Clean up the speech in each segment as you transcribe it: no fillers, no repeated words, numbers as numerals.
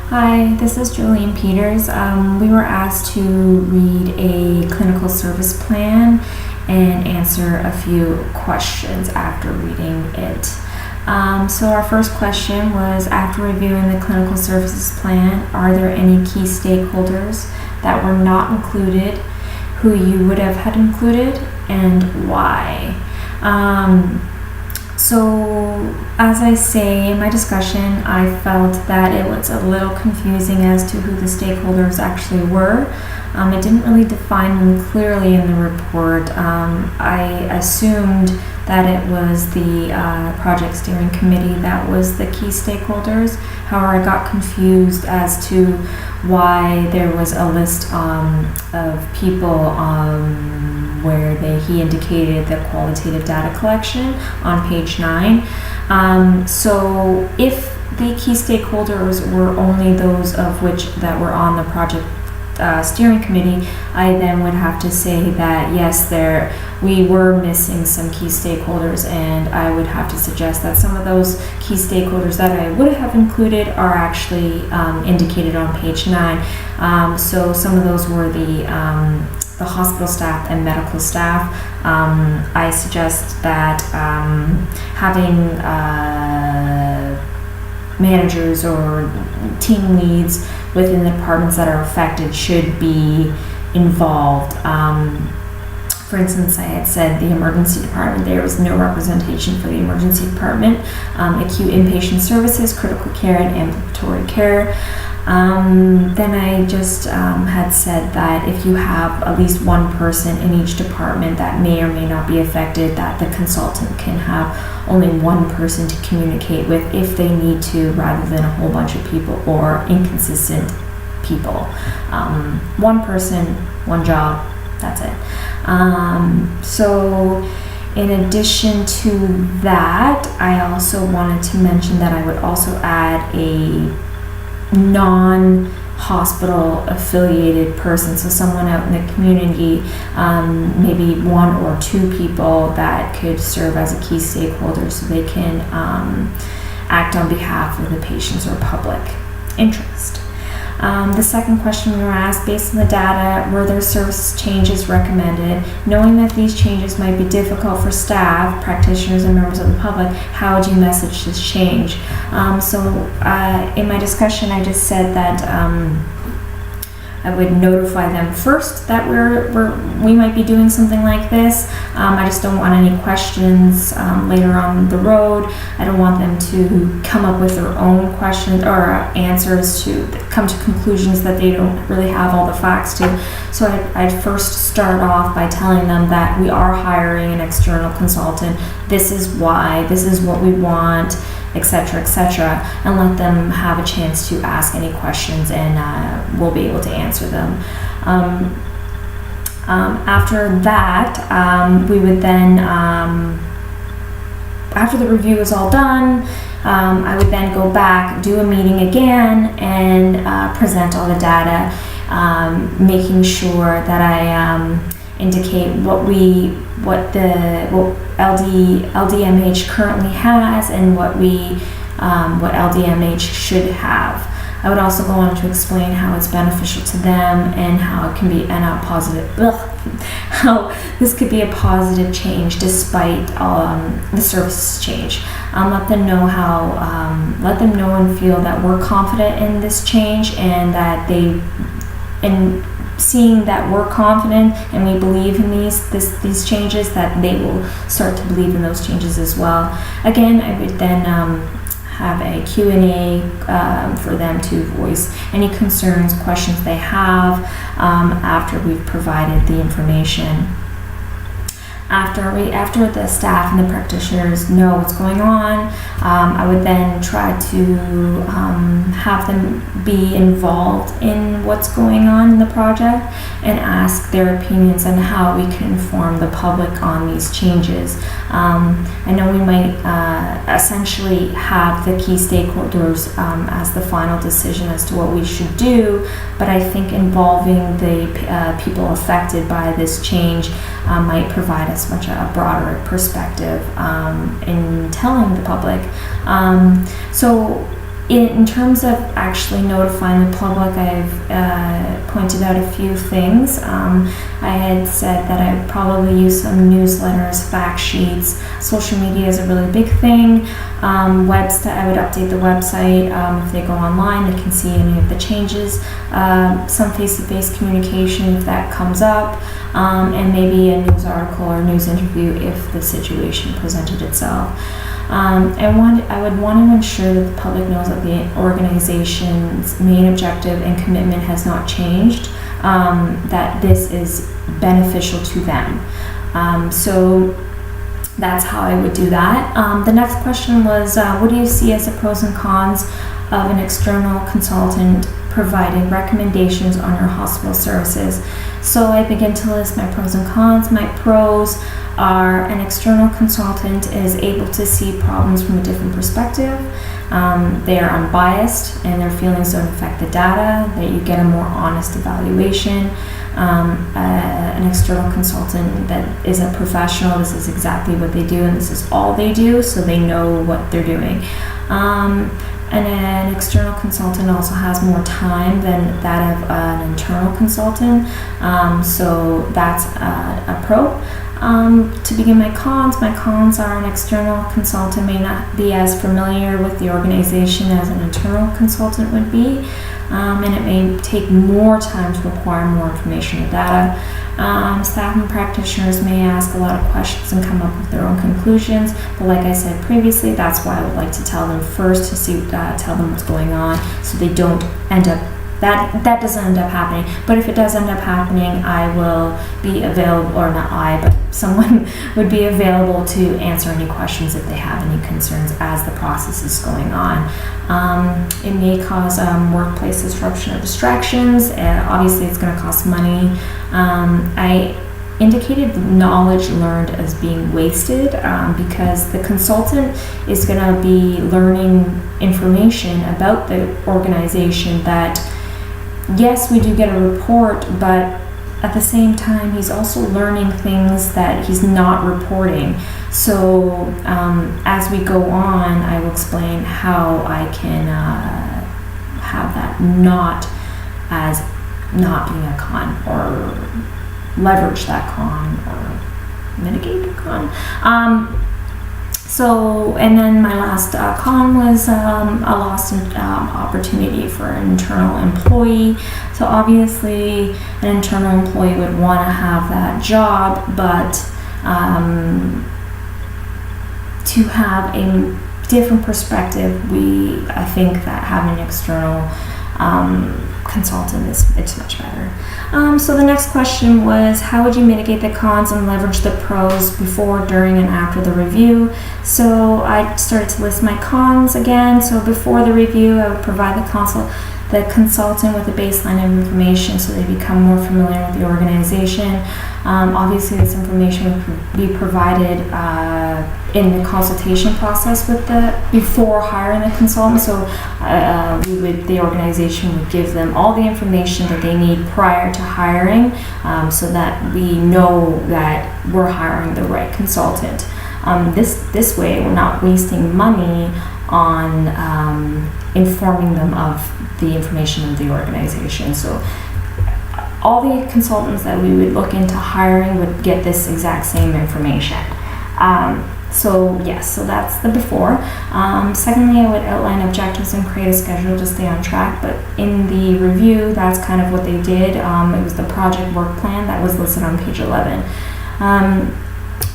Hi, this is Julian Peters. We were asked to read a clinical service plan and answer a few questions after reading it. So our first question was, after reviewing the clinical services plan, are there any key stakeholders that were not included who you would have had included, and why? So, as I say in my discussion, I felt that it was a little confusing as to who the stakeholders actually were. It didn't really define them clearly in the report. I assumed that it was the project steering committee that was the key stakeholders. However, I got confused as to why there was a list of people where he indicated the qualitative data collection on page 9. So if the key stakeholders were only those of which that were on the project steering committee, I then would have to say that yes, we were missing some key stakeholders, and I would have to suggest that some of those key stakeholders that I would have included are actually indicated on page 9. So some of those were the hospital staff and medical staff. I suggest that having managers or team leads within the departments that are affected should be involved. For instance, I had said the emergency department, there was no representation for the emergency department, acute inpatient services, critical care, and ambulatory care. Then I just had said that if you have at least one person in each department that may or may not be affected, that the consultant can have only one person to communicate with if they need to, rather than a whole bunch of people or inconsistent people. One person, one job, that's it. So in addition to that, I also wanted to mention that I would also add a non-hospital affiliated person, so someone out in the community, maybe one or two people that could serve as a key stakeholder so they can act on behalf of the patients or public interest. The second question we were asked, based on the data, were there service changes recommended? Knowing that these changes might be difficult for staff, practitioners, and members of the public, how would you message this change? In my discussion, I just said that I would notify them first that we might be doing something like this. I just don't want any questions later on the road. I don't want them to come up with their own questions or answers to come to conclusions that they don't really have all the facts to. So I'd first start off by telling them that we are hiring an external consultant. This is why, this is what we want, etc., etc., and let them have a chance to ask any questions, and we'll be able to answer them. After that, we would then, after the review is all done, I would then go back, do a meeting again, and present all the data, making sure that I indicate what LDMH currently has and what LDMH should have. I would also go on to explain how it's beneficial to them and how it can be how this could be a positive change despite the services change. Let them know and feel that we're confident in this change, and that seeing that we're confident and we believe in these changes, that they will start to believe in those changes as well. Again, I would then have a Q&A for them to voice any concerns, questions they have after we've provided the information. After the staff and the practitioners know what's going on, I would then try to have them be involved in what's going on in the project and ask their opinions on how we can inform the public on these changes. I know we might essentially have the key stakeholders as the final decision as to what we should do, but I think involving the people affected by this change might provide us much a broader perspective in telling the public. So In terms of actually notifying the public, I've pointed out a few things. I had said that I would probably use some newsletters, fact sheets. Social media is a really big thing. I would update the website. If they go online, they can see any of the changes. Some face-to-face communication if that comes up, and maybe a news article or news interview if the situation presented itself. I would want to ensure that the public knows that the organization's main objective and commitment has not changed, that this is beneficial to them. So that's how I would do that. The next question was, what do you see as the pros and cons of an external consultant providing recommendations on your hospital services? So I begin to list my pros and cons. My pros are an external consultant is able to see problems from a different perspective. They are unbiased and their feelings don't affect the data, that you get a more honest evaluation. An external consultant that is a professional, this is exactly what they do and this is all they do, so they know what they're doing. And an external consultant also has more time than that of an internal consultant, so that's a pro. To begin my cons are an external consultant may not be as familiar with the organization as an internal consultant would be, and it may take more time to acquire more information or data. Staff and practitioners may ask a lot of questions and come up with their own conclusions, but like I said previously, that's why I would like to tell them first to see, tell them what's going on, so they don't end up that doesn't end up happening. But if it does end up happening, I will be available, or not I, but someone would be available to answer any questions if they have any concerns as the process is going on. It may cause workplace disruption or distractions. Obviously, it's going to cost money. I indicated knowledge learned as being wasted because the consultant is going to be learning information about the organization that, yes, we do get a report, but at the same time, he's also learning things that he's not reporting. So as we go on, I will explain how I can have that not being a con, or leverage that con, or mitigate the con. And then my last con was a lost opportunity for an internal employee. So obviously, an internal employee would want to have that job, but to have a different perspective, I think that having an external consultant it's much better. So the next question was, how would you mitigate the cons and leverage the pros before, during, and after the review? So I started to list my cons again. So before the review, I would provide the consultant with a baseline of information so they become more familiar with the organization. Obviously, this information would be provided in the consultation process before hiring the consultant. So the organization would give them all the information that they need prior to hiring, so that we know that we're hiring the right consultant. This way, we're not wasting money on informing them of the information of the organization. So all the consultants that we would look into hiring would get this exact same information. So that's the before. Secondly, I would outline objectives and create a schedule to stay on track. But in the review, that's kind of what they did. It was the project work plan that was listed on page 11.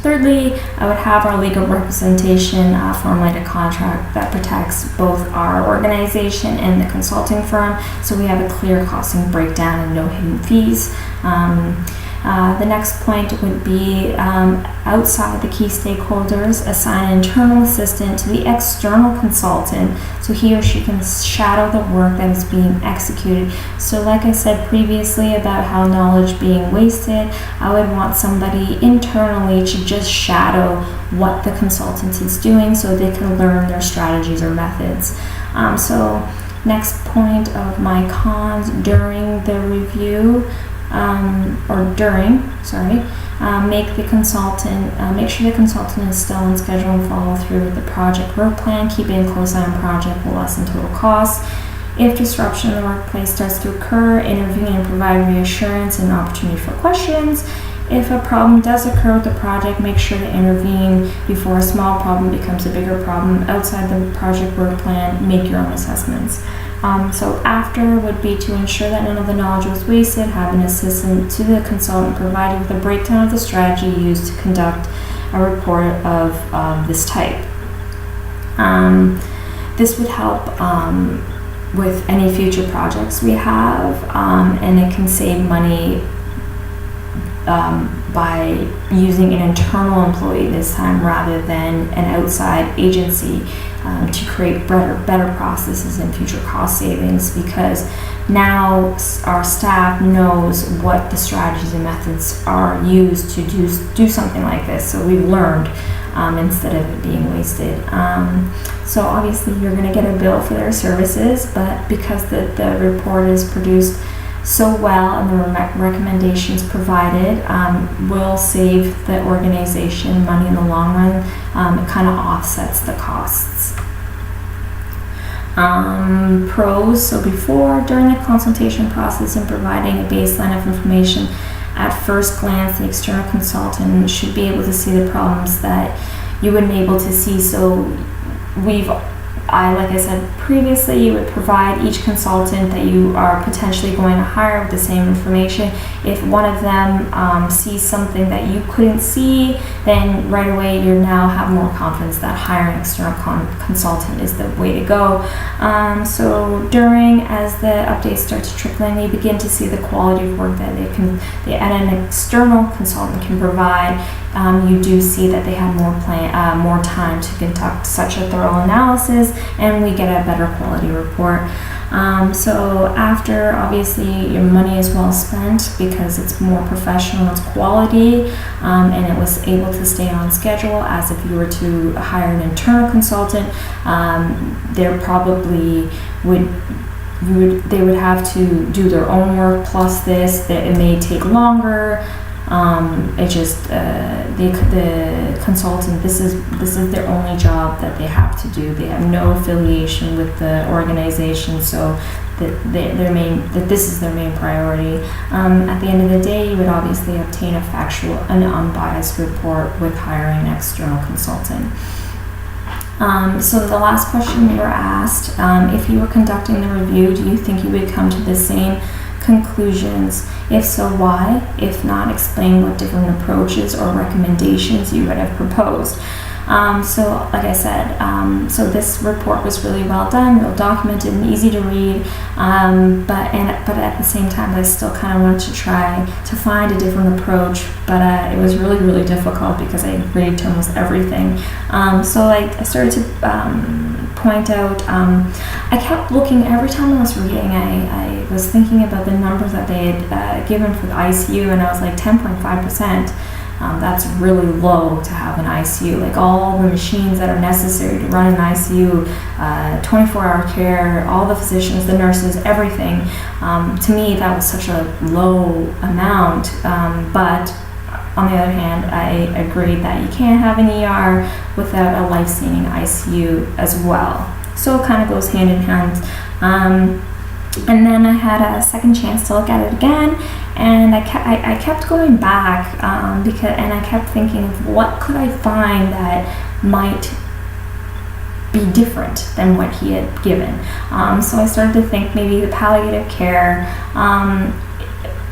Thirdly, I would have our legal representation formulate a contract that protects both our organization and the consulting firm, so we have a clear costing breakdown and no hidden fees. The next point would be outside the key stakeholders, assign an internal assistant to the external consultant so he or she can shadow the work that is being executed. So like I said previously about how knowledge being wasted, I would want somebody internally to just shadow what the consultant is doing so they can learn their strategies or methods. So next point of my cons during the review, make sure the consultant is still on schedule and follow through with the project work plan. Keeping a close eye on project will lessen total costs. If disruption in the workplace starts to occur, intervene and provide reassurance and opportunity for questions. If a problem does occur with the project, make sure to intervene before a small problem becomes a bigger problem. Outside the project work plan, make your own assessments. So after would be to ensure that none of the knowledge was wasted, have an assistant to the consultant provided with a breakdown of the strategy used to conduct a report of this type. This would help with any future projects we have, and it can save money by using an internal employee this time rather than an outside agency to create better processes and future cost savings, because now our staff knows what the strategies and methods are used to do something like this. So we've learned instead of it being wasted. So obviously you're going to get a bill for their services, but because the report is produced so well and the recommendations provided will save the organization money in the long run, it kind of offsets the costs. Pros, so before, during the consultation process and providing a baseline of information, at first glance the external consultant should be able to see the problems that you wouldn't be able to see. So like I said previously, you would provide each consultant that you are potentially going to hire with the same information. If one of them sees something that you couldn't see, then right away you now have more confidence that hiring an external consultant is the way to go. So as the updates start to trickle in, you begin to see the quality of work that an external consultant can provide. You do see that they have more time to conduct such a thorough analysis, and we get a better quality report. So after, obviously, your money is well spent because it's more professional, it's quality, and it was able to stay on schedule. As if you were to hire an internal consultant, they would have to do their own work plus this, that it may take longer. The consultant, this is their only job that they have to do. They have no affiliation with the organization, so that this is their main priority. At the end of the day, you would obviously obtain a factual and unbiased report with hiring an external consultant. So the last question we were asked, if you were conducting the review, do you think you would come to the same conclusions? If so, why? If not, explain what different approaches or recommendations you would have proposed. So like I said, so this report was really well done, well documented and easy to read, but at the same time I still kind of wanted to try to find a different approach, but it was really, really difficult because I agreed to almost everything. So I started to point out, I kept looking, every time I was reading, I was thinking about the numbers that they had given for the ICU, and I was like 10.5%. That's really low to have an ICU. Like all the machines that are necessary to run an ICU, 24-hour care, all the physicians, the nurses, everything. To me, that was such a low amount. But on the other hand, I agreed that you can't have an ER without a life-saving ICU as well. So it kind of goes hand in hand. And then I had a second chance to look at it again, and I kept going back and I kept thinking of what could I find that might be different than what he had given. So I started to think maybe the palliative care.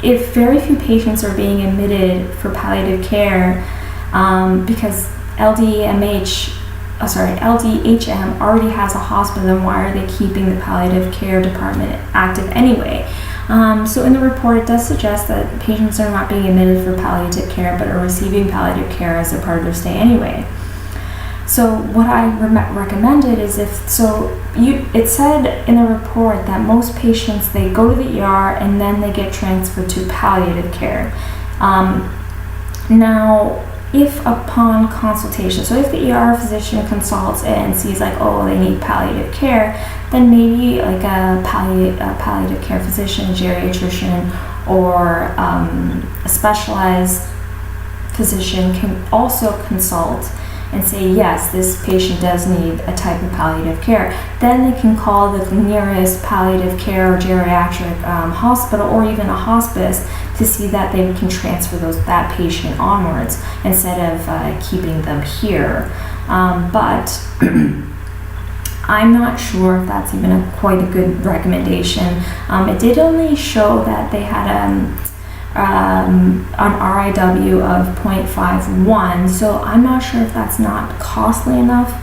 If very few patients are being admitted for palliative care, because LDHM already has a hospital, then why are they keeping the palliative care department active anyway? So in the report, it does suggest that patients are not being admitted for palliative care, but are receiving palliative care as a part of their stay anyway. So what I recommended is it said in the report that most patients, they go to the ER and then they get transferred to palliative care. Now, if upon consultation, so if the ER physician consults and sees like, oh, they need palliative care, then maybe like a palliative care physician, a geriatrician, or a specialized physician can also consult and say, yes, this patient does need a type of palliative care. Then they can call the nearest palliative care or geriatric hospital, or even a hospice, to see that they can transfer that patient onwards instead of keeping them here. But I'm not sure if that's even quite a good recommendation. It did only show that they had an RIW of 0.51, so I'm not sure if that's not costly enough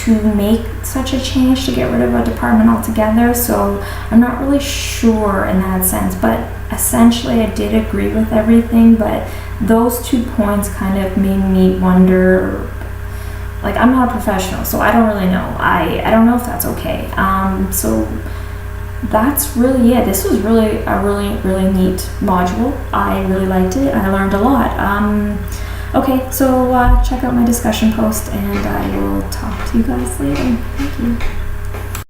to make such a change to get rid of a department altogether. So I'm not really sure in that sense, but essentially I did agree with everything, but those 2 points kind of made me wonder. Like, I'm not a professional, so I don't really know. I don't know if that's okay. So that's really it. This was really a really neat module. I really liked it. I learned a lot. Okay, so check out my discussion post, and I will talk to you guys later. Thank you.